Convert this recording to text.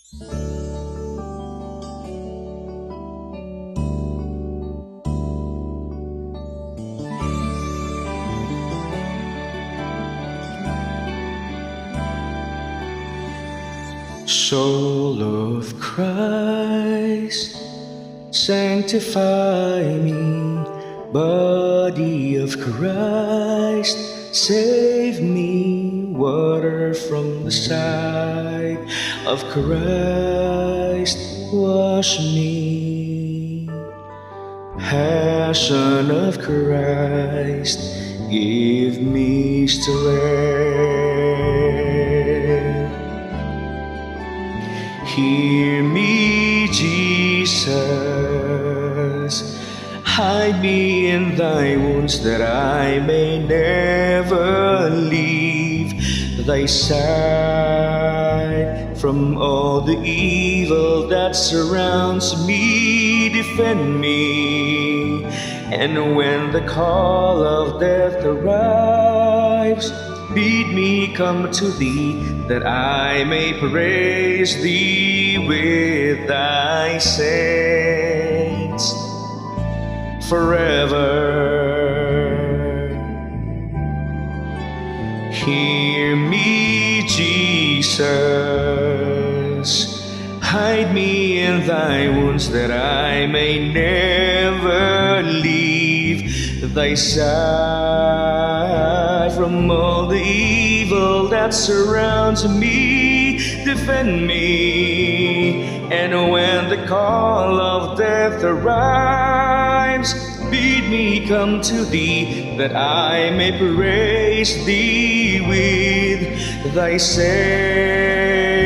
Soul of Christ, sanctify me. Body of Christ, save me. Water from the side of Christ, wash me. Passion of Christ, give me strength. Hear me, Jesus, hide me in thy wounds, that I may never leave thy side. From all the evil that surrounds me, defend me. And when the call of death arrives, bid me come to thee, that I may praise thee with thy saints forever. Hear me, Jesus, hide me in thy wounds, that I may never leave thy side. From all the evil that surrounds me, defend me. And when the call of death arrives, bid me come to thee, that I may praise thee with thy saints